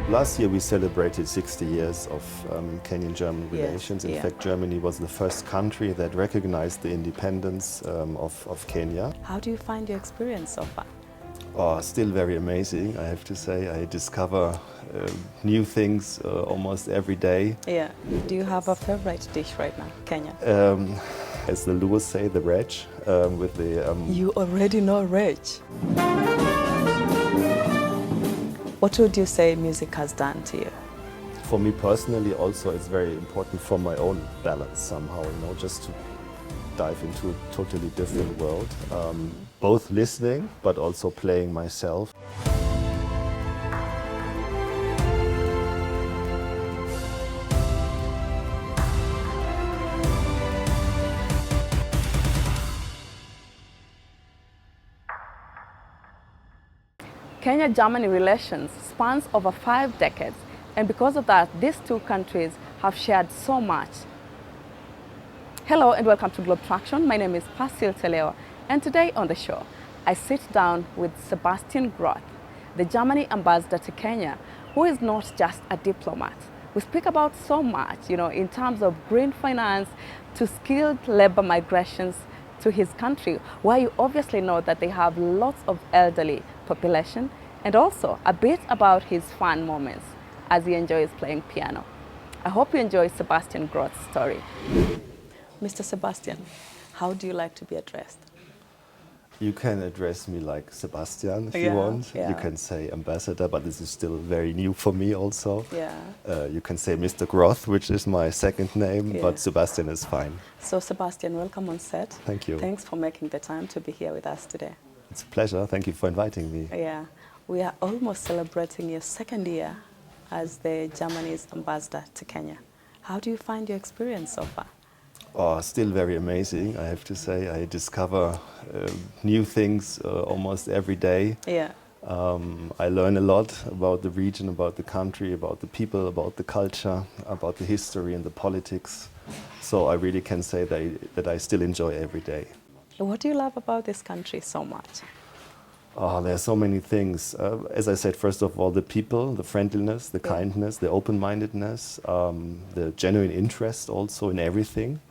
Last year we celebrated 60 years of Kenyan-German relations. Yes, In fact, Germany was the first country that recognized the independence of Kenya. How do you find your experience so far? Oh, still very amazing, I have to say. I discover new things almost every day. Yeah. Do you have a favorite dish right now, Kenya? As the Lewis say, the reg, with the... You already know reg. What would you say music has done to you? For me personally also, it's very important for my own balance somehow, just to dive into a totally different world. Both listening, but also playing myself. Kenya-Germany relations spans over 5 decades, and because of that, these two countries have shared so much. Hello and welcome to Globe Traction. My name is Pasil Teleo, and today on the show, I sit down with Sebastian Groth, the Germany ambassador to Kenya, who is not just a diplomat. We speak about so much, in terms of green finance to skilled labor migrations to his country, where you obviously know that they have lots of elderly population, and also a bit about his fun moments as he enjoys playing piano. I hope you enjoy Sebastian Groth's story. Mr. Sebastian, how do you like to be addressed? You can address me like Sebastian if you want. Yeah. You can say ambassador, but this is still very new for me also. Yeah. You can say Mr. Groth, which is my second name, but Sebastian is fine. So Sebastian, welcome on set. Thank you. Thanks for making the time to be here with us today. It's a pleasure. Thank you for inviting me. Yeah. We are almost celebrating your second year as the Germany's ambassador to Kenya. How do you find your experience so far? Oh, still very amazing, I have to say. I discover new things almost every day. Yeah. I learn a lot about the region, about the country, about the people, about the culture, about the history and the politics. So I really can say that I still enjoy every day. What do you love about this country so much? Oh, there are so many things. As I said, first of all, the people, the friendliness, the kindness, the open-mindedness, the genuine interest also in everything.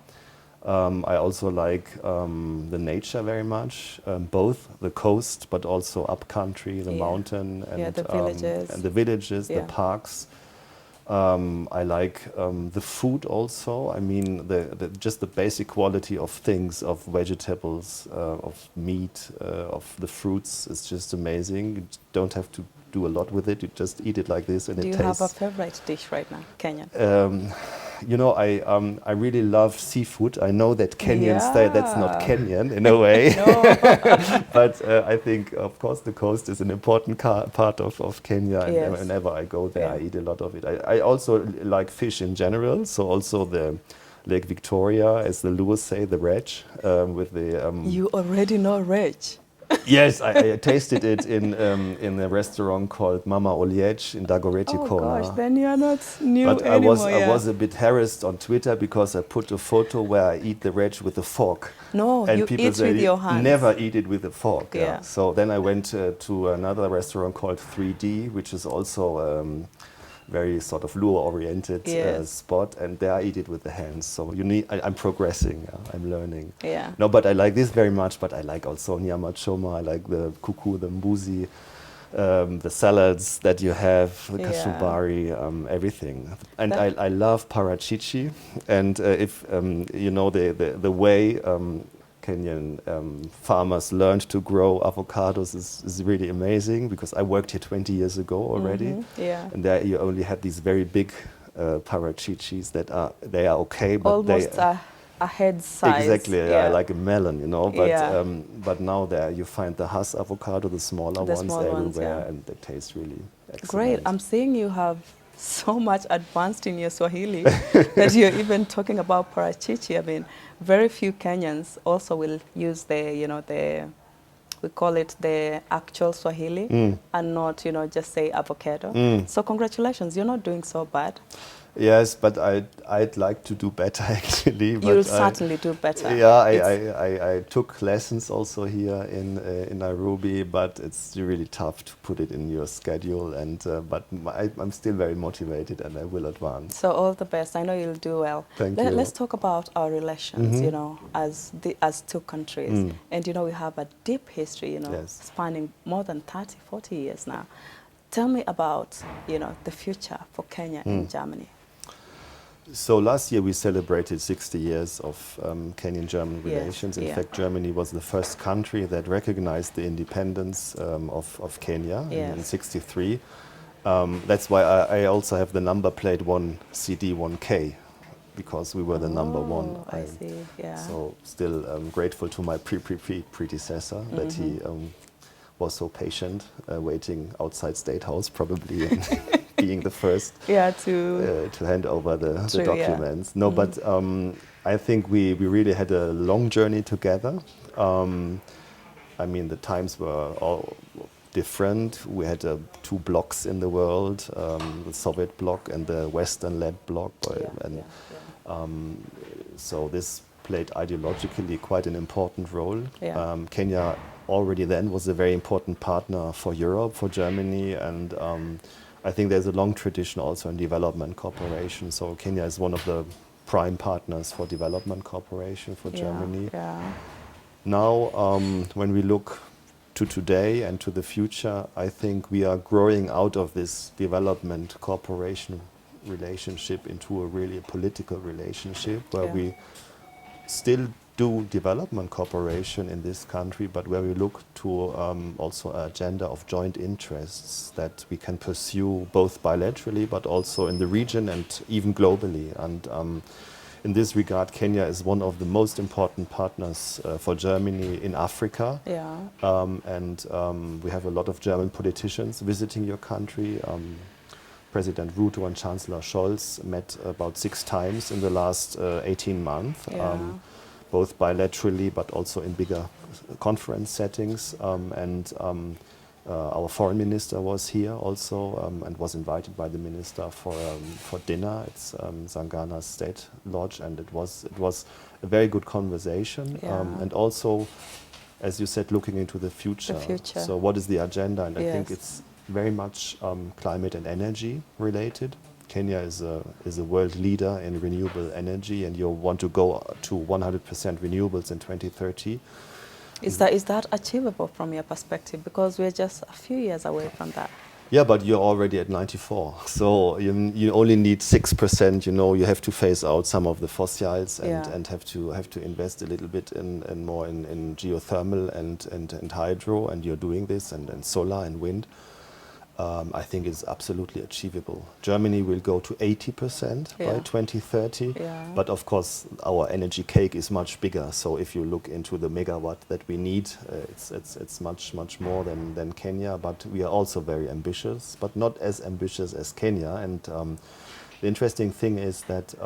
I also like the nature very much, both the coast but also upcountry, the mountain and the villages, the parks. I like the food also. I mean, just the basic quality of things, of vegetables, of meat, of the fruits is just amazing. You don't have to do a lot with it. You just eat it like this and it tastes. Do you have a favorite dish right now, Kenyan? I really love seafood. I know that Kenyan style, that's not Kenyan in a way. But I think, of course, the coast is an important part of Kenya. And whenever I go there, I eat a lot of it. I also like fish in general. So also the Lake Victoria, as the Lewis say, the reg, with the... You already know reg. Yes, I tasted it in a restaurant called Mama Oliej in Dagoretti Corner. Oh gosh, then you are not new but anymore. I was a bit harassed on Twitter because I put a photo where I eat the reg with a fork. No, and you people eat say, with your hands. Never eat it with a fork. Yeah. So then I went to another restaurant called 3D, which is also very sort of lure-oriented spot, and there I eat it with the hands. So I'm progressing, I'm learning. Yeah. No, but I like this very much, but I like also nyama choma, I like the kuku, the mbuzi, the salads that you have, the kasubari, everything. And I love parachichi, and if you know the way Kenyan farmers learned to grow avocados is really amazing, because I worked here 20 years ago already. And there you only had these very big parachichis that are okay, but almost a head size. Exactly, like a melon, but now there you find the Hass avocado, the smaller ones everywhere, and they taste really excellent. Great. I'm seeing you have so much advanced in your Swahili that you're even talking about parachichi. I mean, very few Kenyans also will use we call it the actual Swahili and not, just say avocado. So congratulations, you're not doing so bad. Yes, but I'd like to do better actually. But You'll certainly do better. Yeah, I took lessons also here in Nairobi, but it's really tough to put it in your schedule. And but I'm still very motivated, and I will advance. So all the best. I know you'll do well. Thank you. Let's talk about our relations. You know, as two countries, and you know we have a deep history. You know, Yes. spanning more than 30, 40 years now. Tell me about the future for Kenya and Germany. So last year we celebrated 60 years of Kenyan-German relations. In yeah. fact, Germany was the first country that recognized the independence of Kenya in Yes. 63. That's why I also have the number plate 1CD1K, because we were the number one. I see, yeah. So still grateful to my predecessor that he was so patient, waiting outside State House probably. Being the first to hand over the documents. Yeah. No, but I think we really had a long journey together. I mean, the times were all different. We had two blocks in the world, the Soviet bloc and the Western-led bloc. So this played ideologically quite an important role. Yeah. Kenya already then was a very important partner for Europe, for Germany, and I think there's a long tradition also in development cooperation. So Kenya is one of the prime partners for development cooperation for Germany. Yeah. Now, when we look to today and to the future, I think we are growing out of this development cooperation relationship into a really political relationship where we still do development cooperation in this country, but where we look to also an agenda of joint interests that we can pursue both bilaterally but also in the region and even globally. And in this regard, Kenya is one of the most important partners for Germany in Africa. Yeah. We have a lot of German politicians visiting your country. President Ruto and Chancellor Scholz met about 6 times in the last 18 months. Yeah. Both bilaterally, but also in bigger conference settings. Our foreign minister was here also and was invited by the minister for dinner. It's Zangana's State Lodge, and it was a very good conversation. Yeah. And also, as you said, looking into the future. So what is the agenda? And I think it's very much climate and energy related. Kenya is a world leader in renewable energy, and you want to go to 100% renewables in 2030. Is that achievable from your perspective? Because we're just a few years away from that. Yeah, but you're already at 94. So you only need 6%. You know, you have to phase out some of the fossils and have to invest a little bit in more in geothermal and hydro, and you're doing this, and solar and wind. I think it's absolutely achievable. Germany will go to 80% by 2030, but of course our energy cake is much bigger. So if you look into the megawatt that we need, it's much more than Kenya. But we are also very ambitious, but not as ambitious as Kenya. And the interesting thing is that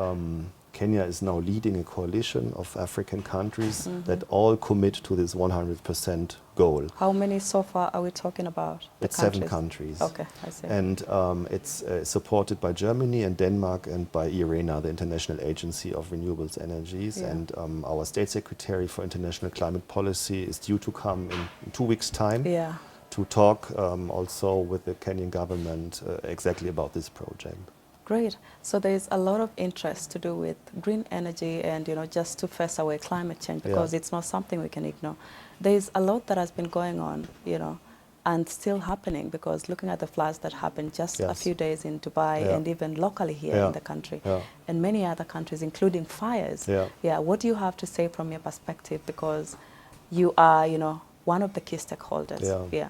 Kenya is now leading a coalition of African countries that all commit to this 100% goal. How many so far are we talking about? It's 7 countries. Okay, I see. And it's supported by Germany and Denmark and by IRENA, the International Agency of Renewables Energies. Yeah. And our State Secretary for International Climate Policy is due to come in 2 weeks' time to talk also with the Kenyan government exactly about this project. Great. So there's a lot of interest to do with green energy and, just to face away climate change, because it's not something we can ignore. There's a lot that has been going on, and still happening, because looking at the floods that happened just a few days in Dubai and even locally here in the country and many other countries, including fires. What do you have to say from your perspective? Because you are, one of the key stakeholders.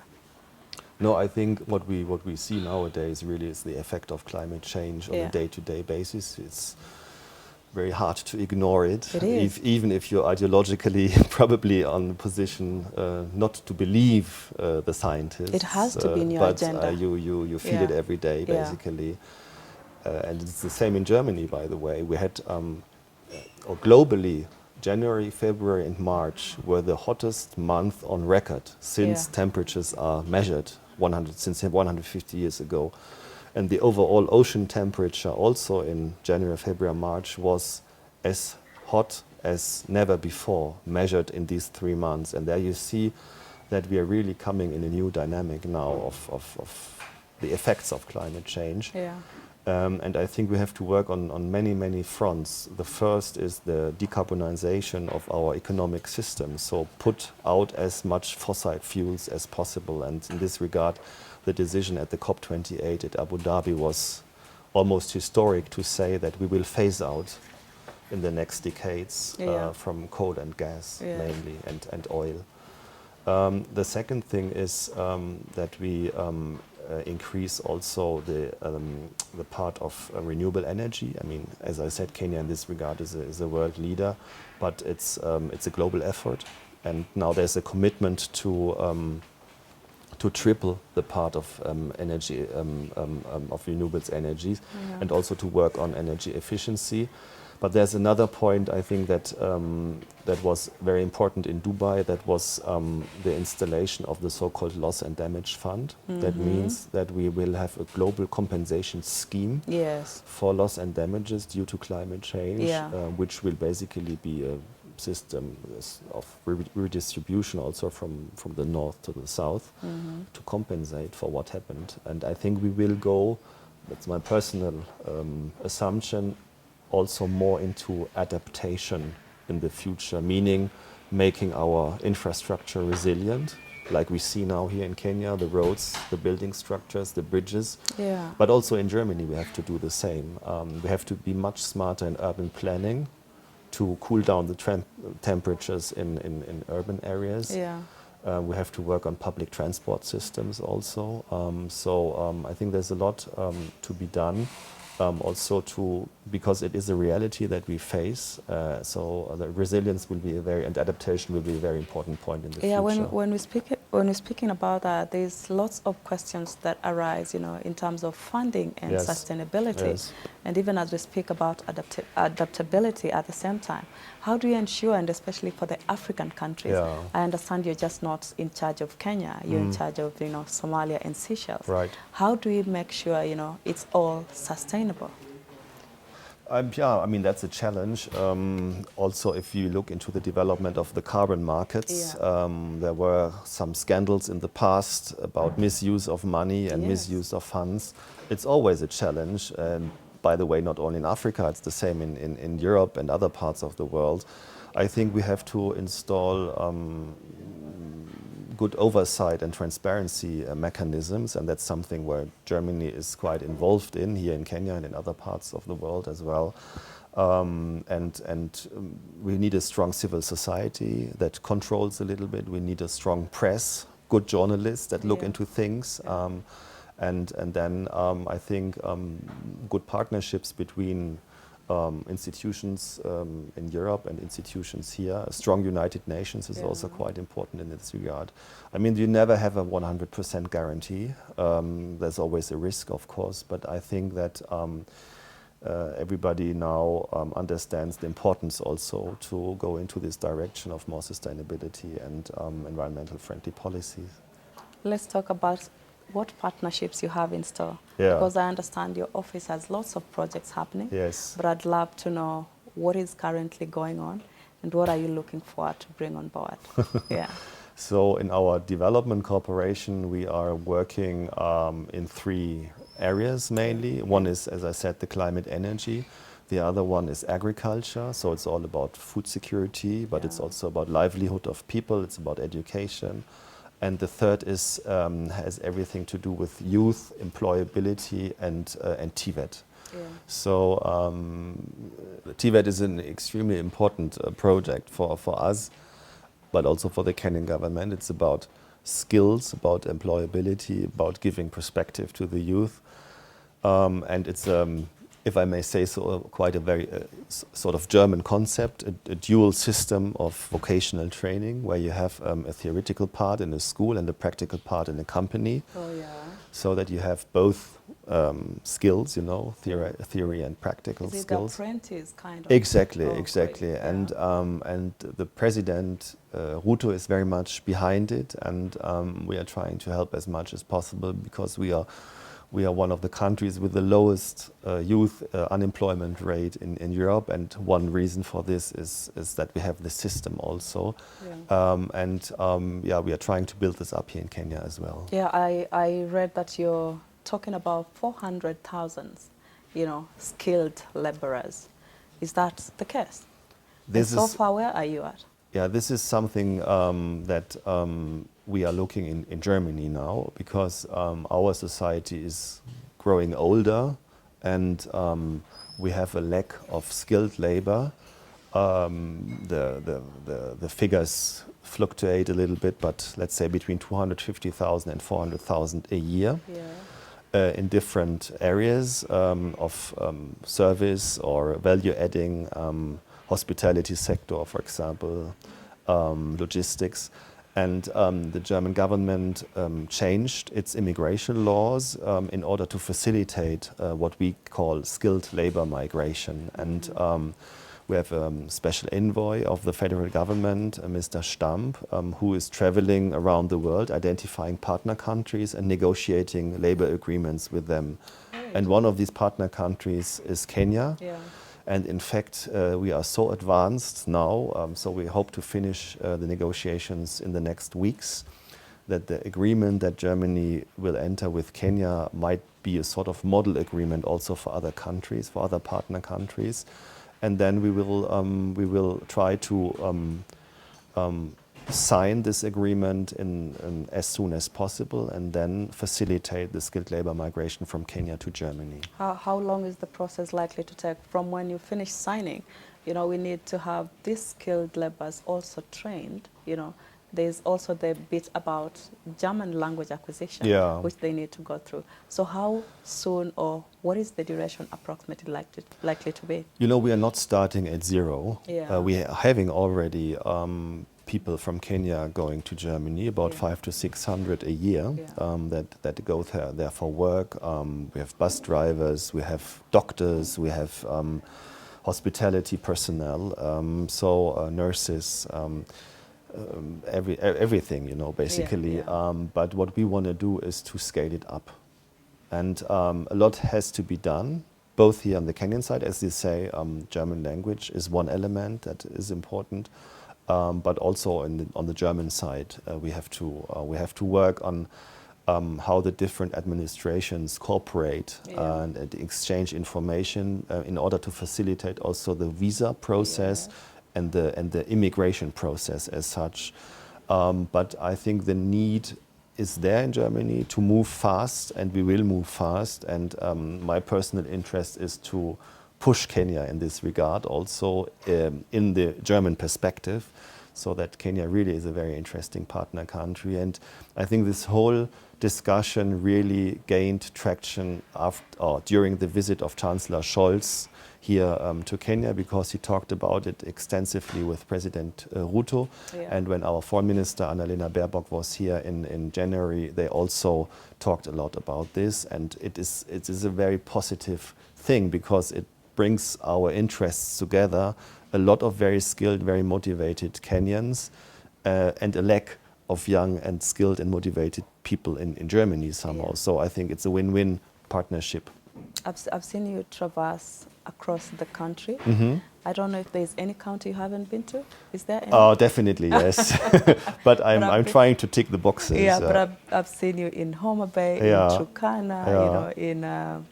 No, I think what we see nowadays really is the effect of climate change on a day-to-day basis. It's very hard to ignore it. It is. Even if you're ideologically probably on the position not to believe the scientists. It has to be in your agenda. But you feel it every day, basically. And it's the same in Germany, by the way. We had, or globally, January, February and March were the hottest month on record since temperatures are measured since 150 years ago. And the overall ocean temperature also in January, February, March was as hot as never before, measured in these 3 months. And there you see that we are really coming in a new dynamic now of the effects of climate change. Yeah. And I think we have to work on many, many fronts. The first is the decarbonization of our economic system. So put out as much fossil fuels as possible. And in this regard, the decision at the COP28 at Abu Dhabi was almost historic to say that we will phase out in the next decades from coal and gas mainly and oil. The second thing is that we increase also the part of renewable energy. I mean, as I said, Kenya in this regard is a world leader, but it's a global effort. And now there's a commitment to triple the part of energy of renewables energies, and also to work on energy efficiency. But there's another point I think that that was very important in Dubai. That was the installation of the so-called loss and damage fund. That means that we will have a global compensation scheme for loss and damages due to climate change, which will basically be a system of redistribution also from the north to the south to compensate for what happened. And I think we will go, that's my personal assumption, also more into adaptation in the future, meaning making our infrastructure resilient, like we see now here in Kenya, the roads, the building structures, the bridges. But also in Germany we have to do the same. We have to be much smarter in urban planning to cool down the temperatures in urban areas. We have to work on public transport systems also. I think there's a lot to be done. Also because it is a reality that we face, so the resilience will be and adaptation will be a very important point in the future. When we're speaking about that, there's lots of questions that arise, in terms of funding and sustainability, and even as we speak about adaptability at the same time. How do you ensure, and especially for the African countries, I understand you're just not in charge of Kenya, you're in charge of Somalia and Seychelles. Right. How do you make sure it's all sustainable? I mean, that's a challenge. Also, if you look into the development of the carbon markets, there were some scandals in the past about misuse of money and misuse of funds. It's always a challenge. And by the way, not only in Africa, it's the same in Europe and other parts of the world. I think we have to install good oversight and transparency mechanisms, and that's something where Germany is quite involved in, here in Kenya and in other parts of the world as well. We need a strong civil society that controls a little bit. We need a strong press, good journalists that look into things. And then I think good partnerships between institutions in Europe and institutions here. A strong United Nations is also quite important in this regard. I mean, you never have a 100% guarantee. There's always a risk, of course, but I think that everybody now understands the importance also to go into this direction of more sustainability and environmental friendly policies. Let's talk about what partnerships you have in store. Because I understand your office has lots of projects happening. But I'd love to know what is currently going on and what are you looking forward to bring on board? So in our development cooperation, we are working in 3 areas mainly. One is, as I said, the climate energy. The other one is agriculture. So it's all about food security, but it's also about livelihood of people. It's about education. And the third is has everything to do with youth, employability, and TVET. So TVET is an extremely important project for us, but also for the Kenyan government. It's about skills, about employability, about giving perspective to the youth. And it's, if I may say so, quite a very sort of German concept, a dual system of vocational training where you have a theoretical part in a school and a practical part in a company. So that you have both skills, theory and practical skills. Is it apprentice kind of? Exactly. And the president, Ruto, is very much behind it, and we are trying to help as much as possible because we are We are one of the countries with the lowest youth unemployment rate in Europe, and one reason for this is that we have this system also. Yeah. We are trying to build this up here in Kenya as well. Yeah, I read that you're talking about 400,000, skilled laborers. Is that the case? So far, where are you at? Yeah, this is something that we are looking in Germany now, because our society is growing older, and we have a lack of skilled labor. The figures fluctuate a little bit, but let's say between 250,000 and 400,000 a year. In different areas of service or value-adding, hospitality sector, for example, logistics. And the German government changed its immigration laws in order to facilitate what we call skilled labor migration. And we have a special envoy of the federal government, Mr. Stamp, who is traveling around the world, identifying partner countries and negotiating labor agreements with them. Right. And one of these partner countries is Kenya. And in fact, we are so advanced now, so we hope to finish the negotiations in the next weeks, that the agreement that Germany will enter with Kenya might be a sort of model agreement also for other countries, for other partner countries. And then we will try to sign this agreement as soon as possible, and then facilitate the skilled labor migration from Kenya to Germany. How long is the process likely to take from when you finish signing? We need to have these skilled laborers also trained. There's also the bit about German language acquisition, which they need to go through. So how soon, or what is the duration approximately likely to be? We are not starting at zero. We are having already people from Kenya going to Germany, about 500 to 600 a year, that go there for work. We have bus drivers, we have doctors, we have hospitality personnel, nurses. Everything, basically. But what we want to do is to scale it up. And a lot has to be done, both here on the Kenyan side, as you say, German language is one element that is important, but also on the German side, we have to work on how the different administrations cooperate and exchange information in order to facilitate also the visa process. And the immigration process as such. But I think the need is there in Germany to move fast, and we will move fast. And my personal interest is to push Kenya in this regard also in the German perspective, so that Kenya really is a very interesting partner country. And I think this whole discussion really gained traction during the visit of Chancellor Scholz here to Kenya, because he talked about it extensively with President Ruto. And when our Foreign Minister Annalena Baerbock was here in January, they also talked a lot about this. And it is a very positive thing, because it brings our interests together, a lot of very skilled, very motivated Kenyans, and a lack of young and skilled and motivated people in Germany somehow. So I think it's a win-win partnership. I've seen you traverse across the country. I don't know if there's any county you haven't been to. Is there any? Oh, definitely, yes. But I'm trying to tick the boxes. Yeah, but I've seen you in Homa Bay, in Turkana,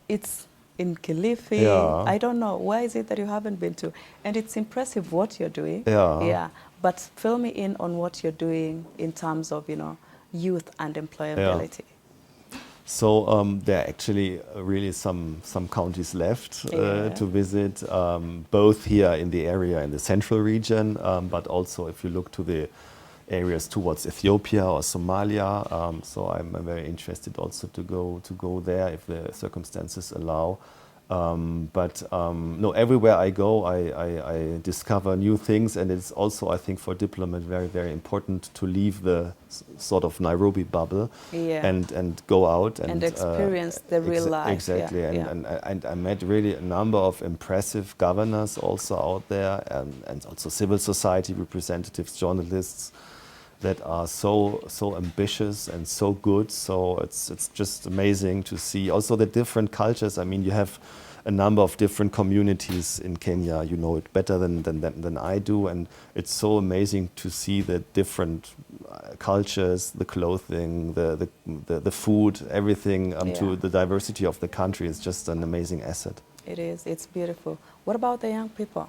it's in Kilifi. I don't know, where is it that you haven't been to? And it's impressive what you're doing. But fill me in on what you're doing in terms of, youth and employability. So there are actually really some counties left to visit, both here in the area in the central region, but also if you look to the areas towards Ethiopia or Somalia. So I'm very interested also to go there if the circumstances allow. No, everywhere I go, I discover new things, and it's also, I think, for diplomats very, very important to leave the sort of Nairobi bubble and go out and experience the real life. Exactly, and I met really a number of impressive governors also out there, and also civil society representatives, journalists. that are so ambitious and so good. So it's just amazing to see also the different cultures. I mean, you have a number of different communities in Kenya. You know it better than I do, and it's so amazing to see the different cultures, the clothing, the food, everything to the diversity of the country is just an amazing asset. It is. It's beautiful. What about the young people?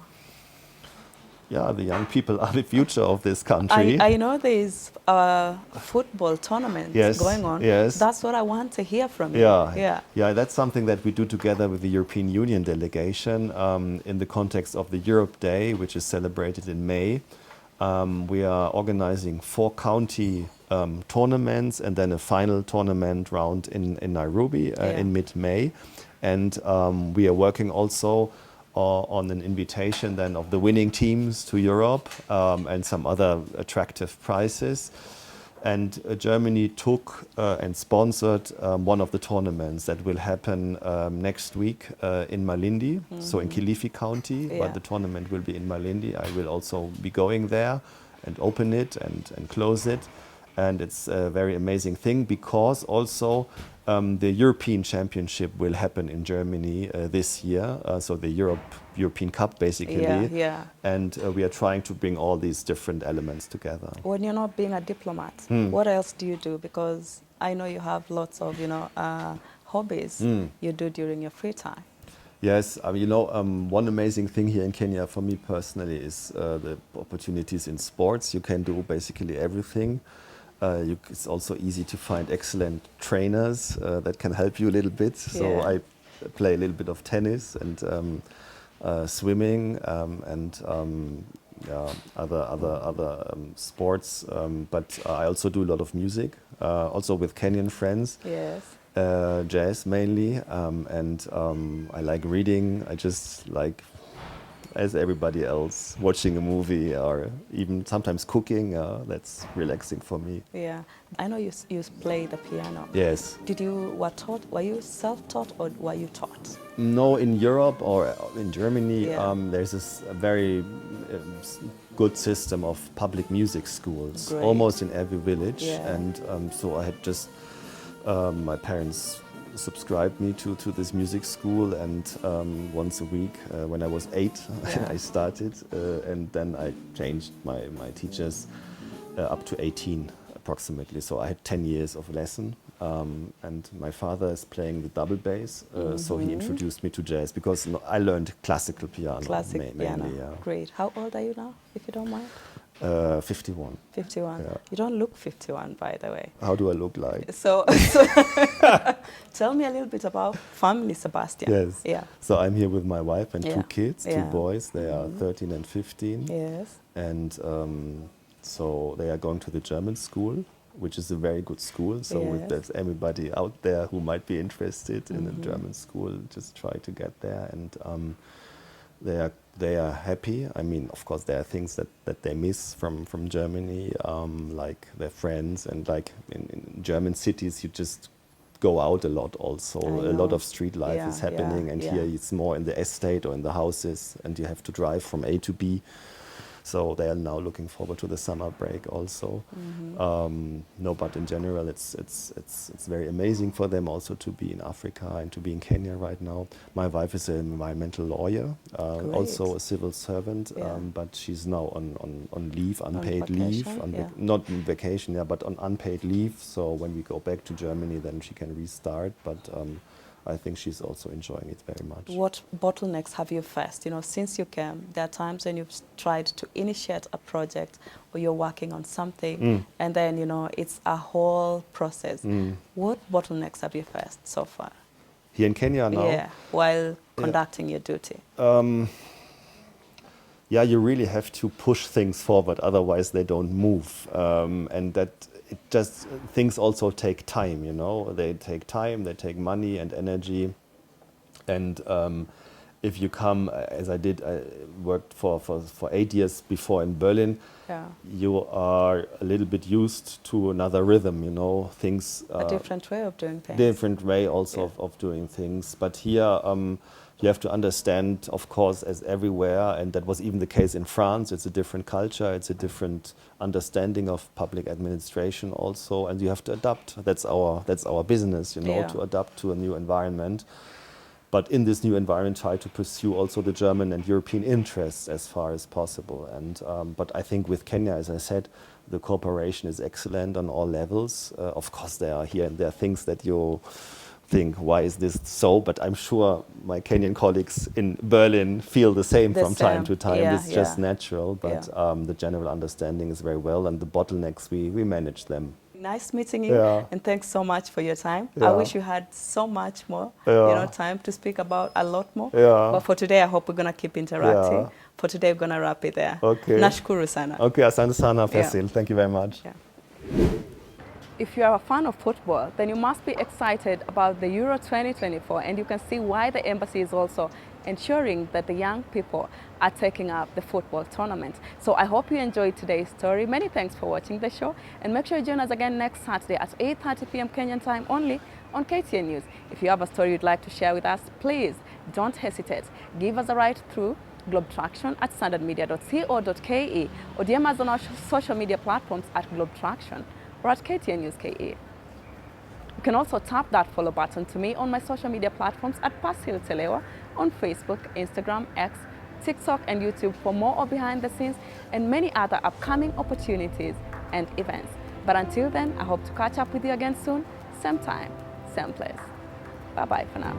Yeah, the young people are the future of this country. I know there is a football tournament going on. Yes. That's what I want to hear from you. Yeah, that's something that we do together with the European Union delegation in the context of the Europe Day, which is celebrated in May. We are organizing 4 county tournaments and then a final tournament round in Nairobi in mid-May. And we are working also on an invitation then of the winning teams to Europe and some other attractive prizes. And Germany took and sponsored one of the tournaments that will happen next week in Malindi, so in Kilifi County, but the tournament will be in Malindi. I will also be going there and open it and close it. And it's a very amazing thing because also the European Championship will happen in Germany this year, so the European Cup basically. And we are trying to bring all these different elements together. When you're not being a diplomat, what else do you do? Because I know you have lots of, hobbies you do during your free time. Yes, one amazing thing here in Kenya for me personally is the opportunities in sports. You can do basically everything. It's also easy to find excellent trainers that can help you a little bit. So I play a little bit of tennis and swimming and other sports. But I also do a lot of music, also with Kenyan friends. Yes. Jazz mainly, and I like reading. I just like, as everybody else, watching a movie or even sometimes cooking. That's relaxing for me. Yeah, I know you play the piano. Yes. Were you self-taught or were you taught? No, in Europe or in Germany, there's a very good system of public music schools, almost in every village. And so I had just, my parents subscribed me to this music school, and once a week when I was 8 I started, and then I changed my teachers up to 18 approximately, so I had 10 years of lesson, and my father is playing the double bass, so he introduced me to jazz because I learned classical piano. Mainly. Great. How old are you now, if you don't mind? 51. 51. Yeah. You don't look 51, by the way. How do I look like? So tell me a little bit about family Sebastian. Yes. Yeah. So I'm here with my wife and 2 kids, 2 boys. They are 13 and 15. Yes. And so they are going to the German school, which is a very good school. So if there's anybody out there who might be interested in a German school, just try to get there. And they are happy. I mean, of course, there are things that they miss from Germany, like their friends, and like in German cities, you just go out a lot also. A lot of street life is happening, and here it's more in the estate or in the houses, and you have to drive from A to B. So they are now looking forward to the summer break also. No, but in general, it's very amazing for them also to be in Africa and to be in Kenya right now. My wife is an environmental lawyer, also a civil servant, but she's now on leave, unpaid leave, not on vacation, but on unpaid leave. So when we go back to Germany, then she can restart. But I think she's also enjoying it very much. What bottlenecks have you faced? Since you came, there are times when you've tried to initiate a project or you're working on something and then, it's a whole process. What bottlenecks have you faced so far? Here in Kenya now? Yeah, while conducting your duty. You really have to push things forward, otherwise they don't move. And that things also take time, They take time, they take money and energy. And if you come, as I did, I worked for 8 years before in Berlin, you are a little bit used to another rhythm, Things... a different way of doing things. Different way also of doing things. But here, you have to understand, of course, as everywhere, and that was even the case in France, it's a different culture, it's a different understanding of public administration also, and you have to adapt. That's our business, you know, to adapt to a new environment. But in this new environment, try to pursue also the German and European interests as far as possible. And but I think with Kenya, as I said, the cooperation is excellent on all levels. Of course, there are here and there things that you think, why is this so? But I'm sure my Kenyan colleagues in Berlin feel the same from time to time. Yeah, it's just natural, but the general understanding is very well, and the bottlenecks, we manage them. Nice meeting you, and thanks so much for your time. I wish you had so much more, time to speak about a lot more. But for today, I hope we're gonna keep interacting. For today, we're gonna wrap it there. Okay. Nashukuru sana. Okay, asante sana, Fasil. Thank you very much. If you are a fan of football, then you must be excited about the Euro 2024, and you can see why the embassy is also ensuring that the young people are taking up the football tournament. So I hope you enjoyed today's story. Many thanks for watching the show, and make sure you join us again next Saturday at 8:30 p.m. Kenyan time only on KTN News. If you have a story you'd like to share with us, please don't hesitate. Give us a write through globetraction@standardmedia.co.ke or DM us on our social media platforms at globetraction or at KTN News KE. You can also tap that follow button to me on my social media platforms at Pasil Telewa on Facebook, Instagram, X, TikTok and YouTube for more of behind the scenes and many other upcoming opportunities and events. But until then, I hope to catch up with you again soon, same time, same place. Bye-bye for now.